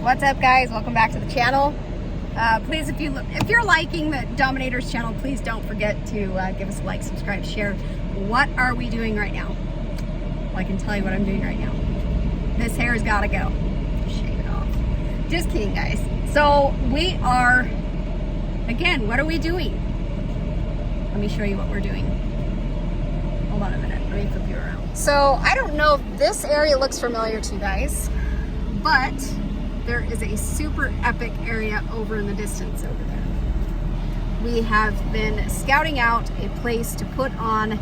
What's up, guys? Welcome back to the channel. Please, if you're liking the Dominators channel, please don't forget to give us a like, subscribe, share. What are we doing right now? Well, I can tell you what I'm doing right now. This hair's gotta go. Shave it off. Just kidding, guys. So we are, again, what are we doing? Let me show you what we're doing. Hold on a minute. Let me flip you around. So I don't know if this area looks familiar to you guys, but there is a super epic area over in the distance over there. We have been scouting out a place to put on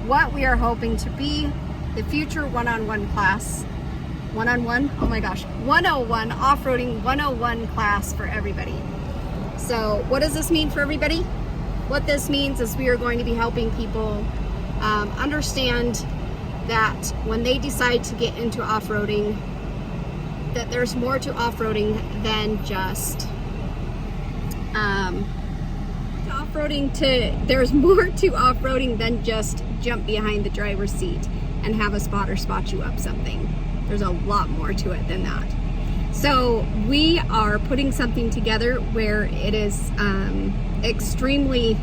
what we are hoping to be the future one-on-one class. One-on-one? Oh my gosh. 101, off-roading 101 class for everybody. So what does this mean for everybody? What this means is we are going to be helping people understand that when they decide to get into off-roading, that there's more to off-roading than just there's more to off-roading than just jump behind the driver's seat and have a spotter spot you up something. There's a lot more to it than that. So we are putting something together where it is extremely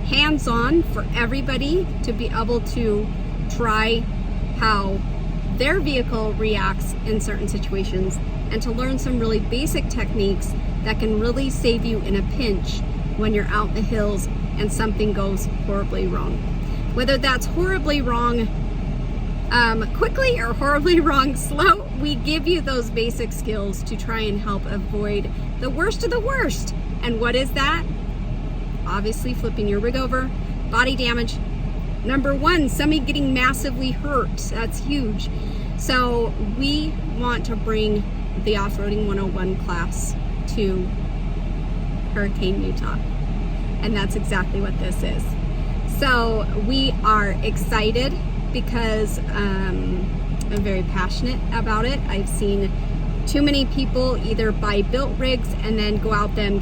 hands-on for everybody to be able to try how their vehicle reacts in certain situations and to learn some really basic techniques that can really save you in a pinch when you're out in the hills and something goes horribly wrong. Whether that's horribly wrong quickly or horribly wrong slow, we give you those basic skills to try and help avoid the worst of the worst. And what is that? Obviously flipping your rig over, body damage. Number one, somebody getting massively hurt. That's huge. So we want to bring the Off-Roading 101 class to Hurricane, Utah. And that's exactly what this is. So we are excited because I'm very passionate about it. I've seen too many people either buy built rigs and then go out them,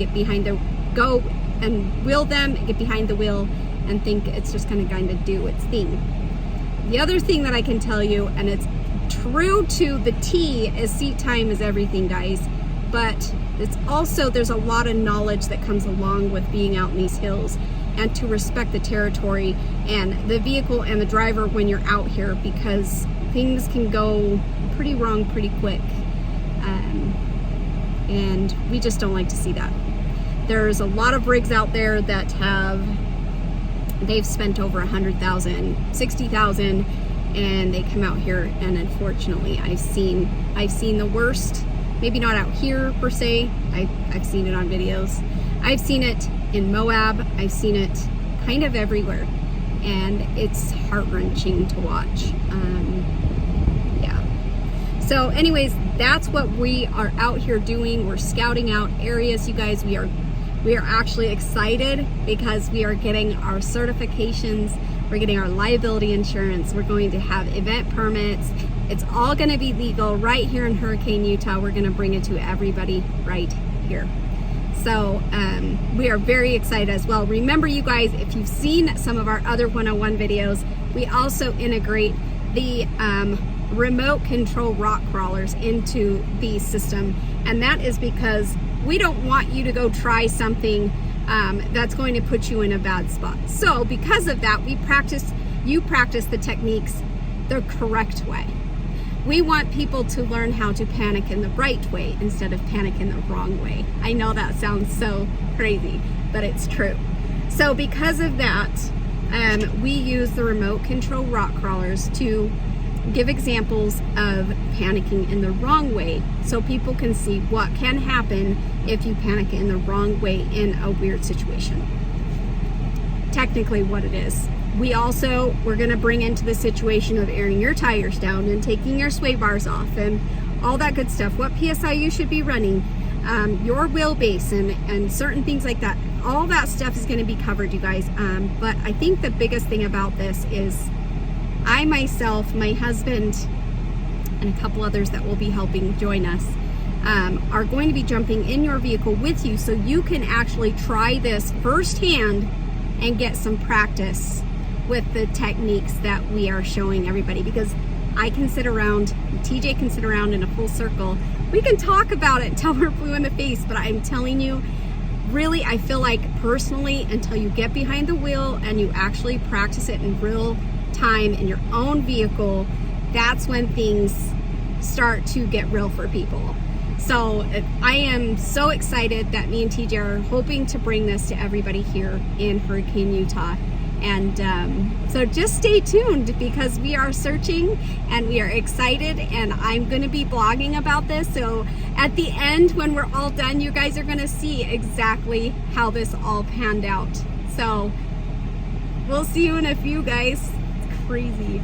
go and wheel them, get behind the wheel, and think it's just going to kind of do its thing. The other thing that I can tell you, and it's true to the T, is seat time is everything, guys. But it's also, there's a lot of knowledge that comes along with being out in these hills and to respect the territory and the vehicle and the driver when you're out here, because things can go pretty wrong pretty quick. And we just don't like to see that. There's a lot of rigs out there that they've spent over $100,000, $60,000, and they come out here, and unfortunately I've seen the worst. Maybe not out here per se. I've seen it on videos. I've seen it in Moab. I've seen it kind of everywhere, and it's heart-wrenching to watch. Yeah. So anyways, that's what we are out here doing. We're scouting out areas, you guys. We are actually excited because we are getting our certifications, we're getting our liability insurance, we're going to have event permits. It's all going to be legal right here in Hurricane, Utah. We're going to bring it to everybody right here. So we are very excited as well. Remember, you guys, if you've seen some of our other 101 videos, we also integrate the remote control rock crawlers into the system, and that is because we don't want you to go try something that's going to put you in a bad spot. So because of that, you practice the techniques the correct way. We want people to learn how to panic in the right way instead of panic in the wrong way. I know that sounds so crazy, but it's true. So because of that, we use the remote control rock crawlers to give examples of panicking in the wrong way so people can see what can happen if you panic in the wrong way in a weird situation. Technically what it is. We're going to bring into the situation of airing your tires down and taking your sway bars off and all that good stuff. What PSI you should be running, your wheelbase and certain things like that. All that stuff is going to be covered, you guys. But I think the biggest thing about this is I myself, my husband, and a couple others that will be helping join us are going to be jumping in your vehicle with you so you can actually try this firsthand and get some practice with the techniques that we are showing everybody, because I can sit around, TJ can sit around in a full circle we can talk about it until we're blue in the face, but I'm telling you, really, I feel like personally, until you get behind the wheel and you actually practice it in real time in your own vehicle, that's when things start to get real for people. So I am so excited that me and TJ are hoping to bring this to everybody here in Hurricane, Utah. And so just stay tuned, because we are searching and we are excited, and I'm going to be blogging about this. So at the end, when we're all done, you guys are going to see exactly how this all panned out. So we'll see you in a few, guys. It's crazy.